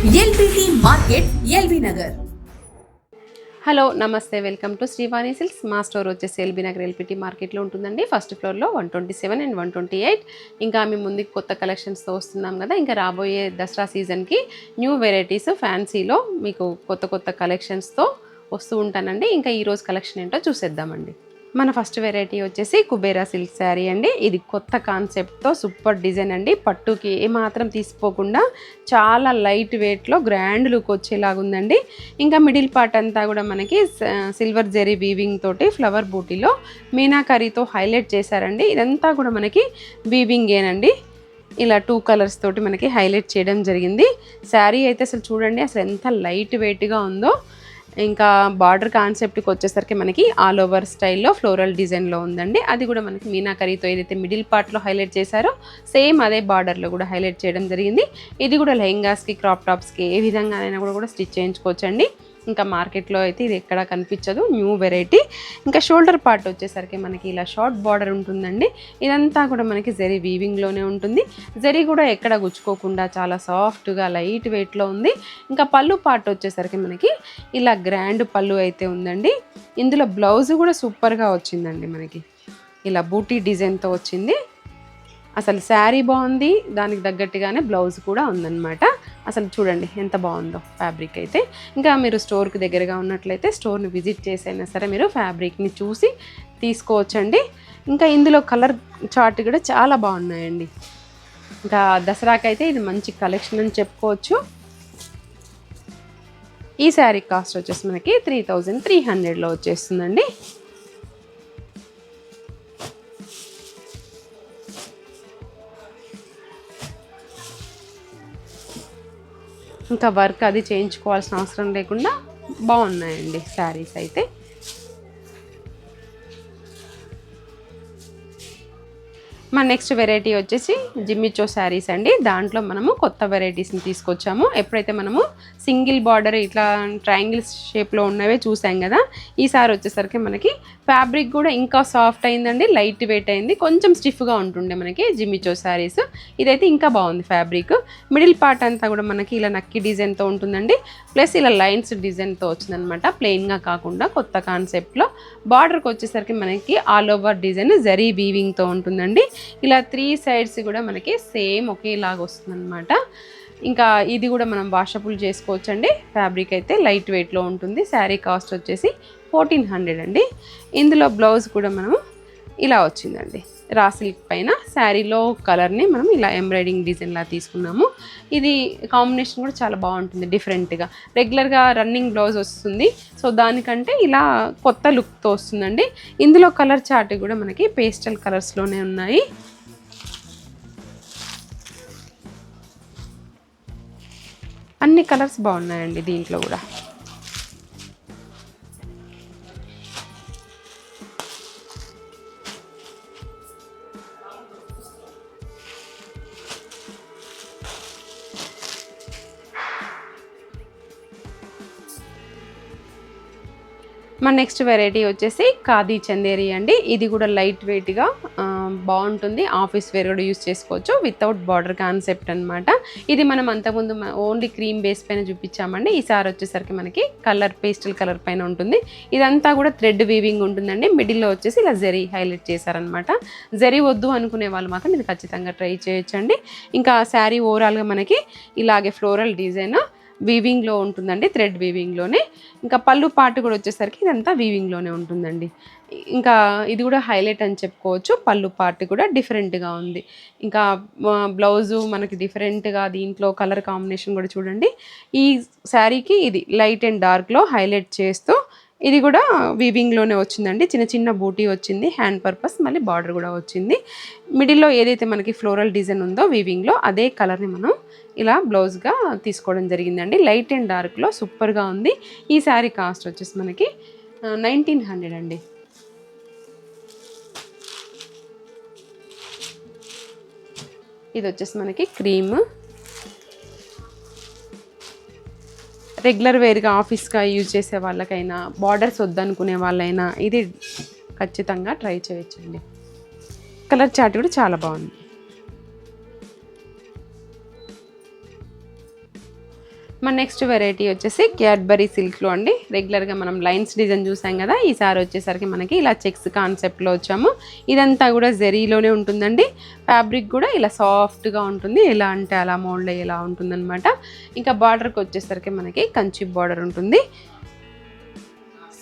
LBT market, LB Nagar. Hello నమస్తే, welcome to Srivani silks. మా store వచ్చేసి ఎల్బీ నగర్ ఎల్పిటి మార్కెట్లో ఉంటుందండి. ఫస్ట్ ఫ్లోర్లో 127 అండ్ 128. ఇంకా మేము ముందుకు కొత్త కలెక్షన్స్తో వస్తున్నాం కదా. ఇంకా రాబోయే దసరా సీజన్కి న్యూ వెరైటీస్ ఫ్యాన్సీలో మీకు కొత్త కొత్త కలెక్షన్స్తో వస్తూ ఉంటానండి. ఇంకా ఈరోజు కలెక్షన్ ఏంటో చూసేద్దామండి. మన ఫస్ట్ వెరైటీ వచ్చేసి కుబేరా సిల్క్ శారీ అండి. ఇది కొత్త కాన్సెప్ట్తో సూపర్ డిజైన్ అండి. పట్టుకి ఏమాత్రం తీసిపోకుండా చాలా లైట్ వెయిట్లో గ్రాండ్ లుక్ వచ్చేలాగా ఉందండి. ఇంకా మిడిల్ పార్ట్ అంతా కూడా మనకి సిల్వర్ జెరీ వీవింగ్ తోటి ఫ్లవర్ బూటీలో మీనాకరీతో హైలైట్ చేశారండి. ఇదంతా కూడా మనకి వీవింగేనండి. ఇలా 2 కలర్స్ తోటి మనకి హైలైట్ చేయడం జరిగింది. శారీ అయితే అసలు చూడండి అసలు ఎంత లైట్ వెయిట్గా ఉందో. ఇంకా బార్డర్ కాన్సెప్ట్కి వచ్చేసరికి మనకి ఆల్ ఓవర్ స్టైల్లో ఫ్లోరల్ డిజైన్లో ఉందండి. అది కూడా మనకి మీనాకరీతో ఏదైతే మిడిల్ పార్ట్లో హైలైట్ చేశారో సేమ్ అదే బార్డర్లో కూడా హైలైట్ చేయడం జరిగింది. ఇది కూడా లెహెంగాస్కి, క్రాప్ టాప్స్కి ఏ విధంగానైనా కూడా స్టిచ్ చేయించుకోవచ్చండి. ఇంకా మార్కెట్లో అయితే ఇది ఎక్కడా కనిపించదు, న్యూ వెరైటీ. ఇంకా షోల్డర్ పార్ట్ వచ్చేసరికి మనకి ఇలా షార్ట్ బార్డర్ ఉంటుందండి. ఇదంతా కూడా మనకి జరీ వీవింగ్లోనే ఉంటుంది. జరీ కూడా ఎక్కడ గుచ్చుకోకుండా చాలా సాఫ్ట్గా లైట్ వెయిట్లో ఉంది. ఇంకా పళ్ళు పార్ట్ వచ్చేసరికి మనకి ఇలా గ్రాండ్ పళ్ళు అయితే ఉందండి. ఇందులో బ్లౌజ్ కూడా సూపర్గా వచ్చిందండి. మనకి ఇలా బూటీ డిజైన్తో వచ్చింది. అసలు శారీ బాగుంది, దానికి తగ్గట్టుగానే బ్లౌజ్ కూడా ఉందన్నమాట. అసలు చూడండి ఎంత బాగుందో ఫ్యాబ్రిక్ అయితే. ఇంకా మీరు స్టోర్కి దగ్గరగా ఉన్నట్లయితే స్టోర్ని విజిట్ చేసైనా సరే మీరు ఫ్యాబ్రిక్ని చూసి తీసుకోవచ్చండి. ఇంకా ఇందులో కలర్ చార్ట్ కూడా చాలా బాగున్నాయండి. ఇంకా దసరాకైతే ఇది మంచి కలెక్షన్ అని చెప్పుకోవచ్చు. ఈ శారీ కాస్ట్ వచ్చేసి మనకి 3300లో వచ్చేస్తుందండి. ఇంకా వర్క్ అది చేయించుకోవాల్సిన అవసరం లేకుండా బాగున్నాయండి శారీస్ అయితే. మన నెక్స్ట్ వెరైటీ వచ్చేసి జిమ్మిచో శారీస్ అండి. దాంట్లో మనము కొత్త వెరైటీస్ని తీసుకొచ్చాము. ఎప్పుడైతే మనము సింగిల్ బార్డర్ ఇట్లా ట్రయాంగిల్స్ షేప్లో ఉన్నవే చూసాం కదా, ఈసారి వచ్చేసరికి మనకి ఫ్యాబ్రిక్ కూడా ఇంకా సాఫ్ట్ అయిందండి, లైట్ వెయిట్ అయింది. కొంచెం స్టిఫ్గా ఉంటుండే మనకి జిమ్మిచో శారీస్. ఇదైతే ఇంకా బాగుంది ఫ్యాబ్రిక్. మిడిల్ పార్ట్ అంతా కూడా మనకి ఇలా నక్కి డిజైన్తో ఉంటుందండి. ప్లస్ ఇలా లైన్స్ డిజైన్తో వచ్చిందనమాట, ప్లెయిన్గా కాకుండా కొత్త కాన్సెప్ట్లో. బార్డర్కి వచ్చేసరికి మనకి ఆల్ ఓవర్ డిజైన్ జరీ వీవింగ్తో ఉంటుందండి. ఇలా 3 సైడ్స్ కూడా మనకి సేమ్ ఒకేలాగా వస్తుంది అనమాట. ఇంకా ఇది కూడా మనం వాషబుల్ చేసుకోవచ్చండి. ఫ్యాబ్రిక్ అయితే లైట్ వెయిట్లో ఉంటుంది. శారీ కాస్ట్ వచ్చేసి 1400 అండి. ఇందులో బ్లౌజ్ కూడా మనము ఇలా వచ్చిందండి. రా సిల్క్ పైన శారీలో కలర్ని మనం ఇలా ఎంబ్రాయిడింగ్ డిజైన్లా తీసుకున్నాము. ఇది కాంబినేషన్ కూడా చాలా బాగుంటుంది, డిఫరెంట్గా. రెగ్యులర్గా రన్నింగ్ బ్లౌజ్ వస్తుంది, సో దానికంటే ఇలా కొత్త లుక్తో వస్తుందండి. ఇందులో కలర్ చార్ట్ కూడా మనకి పేస్టల్ కలర్స్లోనే ఉన్నాయి. అన్ని కలర్స్ బాగున్నాయండి దీంట్లో కూడా. మన నెక్స్ట్ వెరైటీ వచ్చేసి ఖాదీ చందేరి అండి. ఇది కూడా లైట్ వెయిట్గా బాగుంటుంది. ఆఫీస్ వేర్ కూడా యూస్ చేసుకోవచ్చు. వితౌట్ బార్డర్ కాన్సెప్ట్ అనమాట. ఇది మనం అంతకుముందు ఓన్లీ క్రీమ్ బేస్ పైన చూపించామండి. ఈసారి వచ్చేసరికి మనకి కలర్ పేస్టల్ కలర్ పైన ఉంటుంది. ఇదంతా కూడా థ్రెడ్ వీవింగ్ ఉంటుందండి. మిడిల్లో వచ్చేసి ఇలా జరీ హైలైట్ చేశారనమాట. జరీ వద్దు అనుకునే వాళ్ళు మాత్రం ఇది ఖచ్చితంగా ట్రై చేయొచ్చండి. ఇంకా శారీ ఓవరాల్గా మనకి ఇలాగే ఫ్లోరల్ డిజైన్ వీవింగ్లో ఉంటుందండి, థ్రెడ్ వీవింగ్లోనే. ఇంకా పళ్ళు పార్ట్ కూడా వచ్చేసరికి ఇదంతా వీవింగ్లోనే ఉంటుందండి. ఇంకా ఇది కూడా హైలైట్ అని చెప్పుకోవచ్చు. పళ్ళు పార్ట్ కూడా డిఫరెంట్గా ఉంది. ఇంకా బ్లౌజు మనకి డిఫరెంట్గా దీంట్లో కలర్ కాంబినేషన్ కూడా చూడండి. ఈ శారీకి ఇది లైట్ అండ్ డార్క్లో హైలైట్ చేస్తూ ఇది కూడా వీవింగ్లోనే వచ్చిందండి. చిన్న చిన్న బూటీ వచ్చింది, హ్యాండ్ పర్పస్, మళ్ళీ బార్డర్ కూడా వచ్చింది. మిడిల్లో ఏదైతే మనకి ఫ్లోరల్ డిజైన్ ఉందో వీవింగ్లో అదే కలర్ని మనం ఇలా బ్లౌజ్గా తీసుకోవడం జరిగిందండి. లైట్ అండ్ డార్క్లో సూపర్గా ఉంది. ఈ శారీ కాస్ట్ వచ్చేసి మనకి 1900 అండి. ఇది వచ్చేసి మనకి క్రీమ్. రెగ్యులర్ వేర్గా ఆఫీస్గా యూజ్ చేసే వాళ్ళకైనా, బార్డర్స్ వద్దనుకునే వాళ్ళైనా ఇది ఖచ్చితంగా ట్రై చేయొచ్చండి. కలర్ చార్ట్ కూడా చాలా బాగుంది. మన నెక్స్ట్ వెరైటీ వచ్చేసి క్యాడ్బరీ సిల్క్లో అండి. రెగ్యులర్గా మనం లైన్స్ డిజైన్ చూసాం కదా, ఈసారి వచ్చేసరికి మనకి ఇలా చెక్స్ కాన్సెప్ట్లో వచ్చాము. ఇదంతా కూడా జెరీలోనే ఉంటుందండి. ఫ్యాబ్రిక్ కూడా ఇలా సాఫ్ట్గా ఉంటుంది, ఎలా అంటే అలా మోల్డ్ అయ్యేలా ఉంటుందన్నమాట. ఇంకా బార్డర్కి వచ్చేసరికి మనకి కంచి బార్డర్ ఉంటుంది.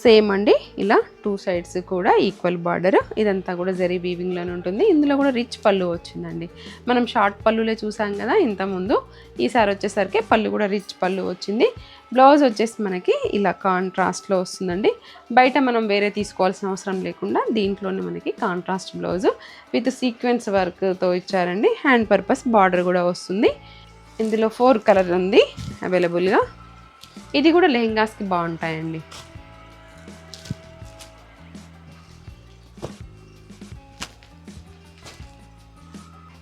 సేమ్ అండి, ఇలా 2 సైడ్స్ కూడా ఈక్వల్ బార్డర్. ఇదంతా కూడా జరీ వీవింగ్లోనే ఉంటుంది. ఇందులో కూడా రిచ్ పళ్ళు వచ్చిందండి. మనం షార్ట్ పళ్ళులే చూసాం కదా ఇంతకుముందు, ఈసారి వచ్చేసరికి పళ్ళు కూడా రిచ్ పళ్ళు వచ్చింది. బ్లౌజ్ వచ్చేసి మనకి ఇలా కాంట్రాస్ట్లో వస్తుందండి. బయట మనం వేరే తీసుకోవాల్సిన అవసరం లేకుండా దీంట్లోనే మనకి కాంట్రాస్ట్ బ్లౌజ్ విత్ సీక్వెన్స్ వర్క్తో ఇచ్చారండి. హ్యాండ్ పర్పస్ బార్డర్ కూడా వస్తుంది. ఇందులో 4 కలర్ ఉంది అవైలబుల్గా. ఇది కూడా లెహెంగాస్కి బాగుంటాయండి.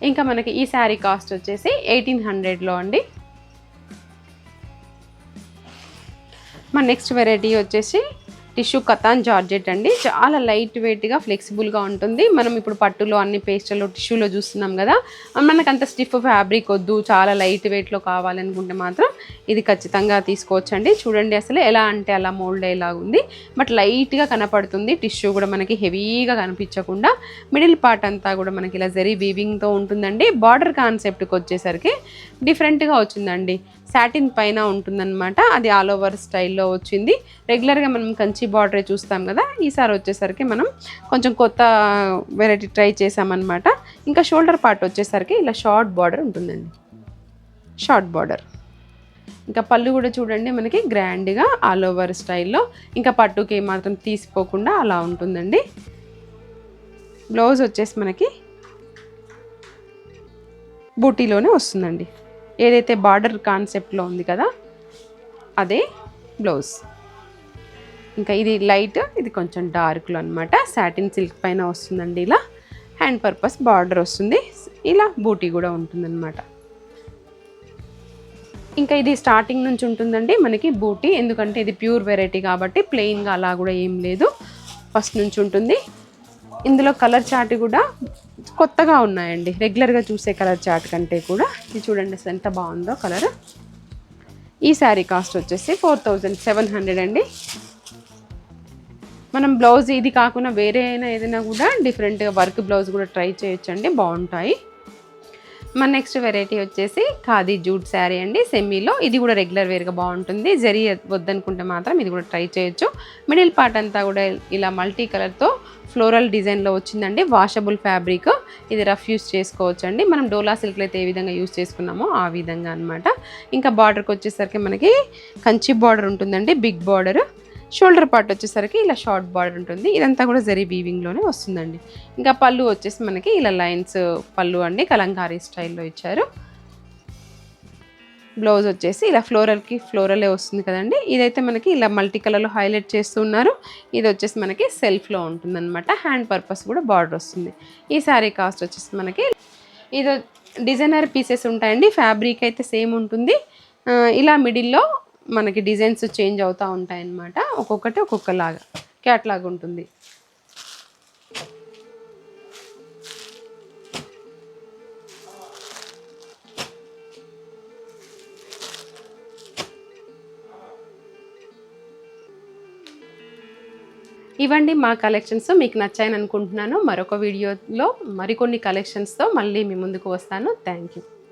ఇంకా మనకి ఈ శారీ కాస్ట్ వచ్చేసి 1800లో అండి. మన నెక్స్ట్ వెరైటీ వచ్చేసి టిష్యూ కతాన్ జార్జెట్ అండి. చాలా లైట్ వెయిట్గా ఫ్లెక్సిబుల్గా ఉంటుంది. మనం ఇప్పుడు పట్టులో అన్ని పేస్టల్లో టిష్యూలో చూస్తున్నాం కదా, మనకు అంత స్టిఫ్ ఫ్యాబ్రిక్ వద్దు, చాలా లైట్ వెయిట్లో కావాలనుకుంటే మాత్రం ఇది ఖచ్చితంగా తీసుకోవచ్చండి. చూడండి అసలు ఎలా అంటే అలా మోల్డ్ అయ్యేలాగా ఉంది. బట్ లైట్గా కనపడుతుంది. టిష్యూ కూడా మనకి హెవీగా కనిపించకుండా మిడిల్ పార్ట్ అంతా కూడా మనకి ఇలా జరీ వీవింగ్తో ఉంటుందండి. బార్డర్ కాన్సెప్ట్కి వచ్చేసరికి డిఫరెంట్గా వచ్చిందండి. సాటిన్ పైన ఉంటుందన్నమాట. అది ఆల్ ఓవర్ స్టైల్లో వచ్చింది. రెగ్యులర్గా మనం కంచి బార్డరే చూస్తాం కదా, ఈసారి వచ్చేసరికి మనం కొంచెం కొత్త వెరైటీ ట్రై చేసామన్నమాట. ఇంకా షోల్డర్ పార్ట్ వచ్చేసరికి ఇలా షార్ట్ బార్డర్ ఉంటుందండి, షార్ట్ బార్డర్. ఇంకా పళ్ళు కూడా చూడండి మనకి గ్రాండ్గా ఆల్ ఓవర్ స్టైల్లో, ఇంకా పట్టుకి మాత్రం తీసిపోకుండా అలా ఉంటుందండి. బ్లౌజ్ వచ్చేసి మనకి బూటీలోనే వస్తుందండి. ఏదైతే బార్డర్ కాన్సెప్ట్లో ఉంది కదా అదే బ్లౌజ్. ఇంకా ఇది లైట్, ఇది కొంచెం డార్క్లో అనమాట. సాటిన్ సిల్క్ పైన వస్తుందండి. ఇలా హ్యాండ్ పర్పస్ బార్డర్ వస్తుంది. ఇలా బూటీ కూడా ఉంటుందన్నమాట. ఇంకా ఇది స్టార్టింగ్ నుంచి ఉంటుందండి మనకి బూటీ, ఎందుకంటే ఇది ప్యూర్ వెరైటీ కాబట్టి ప్లెయిన్గా అలా కూడా ఏం లేదు, ఫస్ట్ నుంచి ఉంటుంది. ఇందులో కలర్ చార్ట్ కూడా కొత్తగా ఉన్నాయండి, రెగ్యులర్గా చూసే కలర్ చార్ట్ కంటే కూడా. ఇది చూడండి అసలు ఎంత బాగుందో కలర్. ఈ శారీ కాస్ట్ వచ్చేసి 4700 అండి. మనం బ్లౌజ్ ఇది కాకుండా వేరే అయినా ఏదైనా కూడా డిఫరెంట్గా వర్క్ బ్లౌజ్ కూడా ట్రై చేయొచ్చండి, బాగుంటాయి. మన నెక్స్ట్ వెరైటీ వచ్చేసి ఖాదీ జూట్ శారీ అండి, సెమీలో. ఇది కూడా రెగ్యులర్ వేర్గా బాగుంటుంది. జరీ వద్దనుకుంటే మాత్రం ఇది కూడా ట్రై చేయొచ్చు. మిడిల్ పార్ట్ అంతా కూడా ఇలా మల్టీ కలర్తో ఫ్లోరల్ డిజైన్లో వచ్చిందండి. వాషబుల్ ఫ్యాబ్రిక్, ఇది రఫ్ యూస్ చేసుకోవచ్చు అండి. మనం డోలా సిల్క్లో అయితే ఏ విధంగా యూస్ చేసుకున్నామో ఆ విధంగా అనమాట. ఇంకా బార్డర్కి వచ్చేసరికి మనకి కంచి బార్డర్ ఉంటుందండి, బిగ్ బార్డర్. షోల్డర్ పార్ట్ వచ్చేసరికి ఇలా షార్ట్ బార్డర్ ఉంటుంది. ఇదంతా కూడా జరీ వీవింగ్లోనే వస్తుందండి. ఇంకా పళ్ళు వచ్చేసి మనకి ఇలా లైన్స్ పళ్ళు అండి, కలంకారీ స్టైల్లో ఇచ్చారు. బ్లౌజ్ వచ్చేసి ఇలా ఫ్లోరలే వస్తుంది కదండి. ఇదైతే మనకి ఇలా మల్టీ కలర్లో హైలైట్ చేస్తున్నారు. ఇది వచ్చేసి మనకి సెల్ఫ్లో ఉంటుందన్నమాట. హ్యాండ్ పర్పస్ కూడా బార్డర్ వస్తుంది. ఈ శారీ కాస్ట్ వచ్చేసి మనకి ఇది డిజైనర్ పీసెస్ ఉంటాయండి. ఫ్యాబ్రిక్ అయితే సేమ్ ఉంటుంది. ఇలా మిడిల్లో మనకి డిజైన్స్ చేంజ్ అవుతూ ఉంటాయన్నమాట. ఒక్కొక్కటి ఒక్కొక్కలాగా క్యాట్లాగ్ ఉంటుంది. ఇవండి మా కలెక్షన్స్. మీకు నచ్చాయని అనుకుంటున్నాను. మరొక వీడియోలో మరికొన్ని కలెక్షన్స్తో మళ్ళీ మీ ముందుకు వస్తాను. Thank you.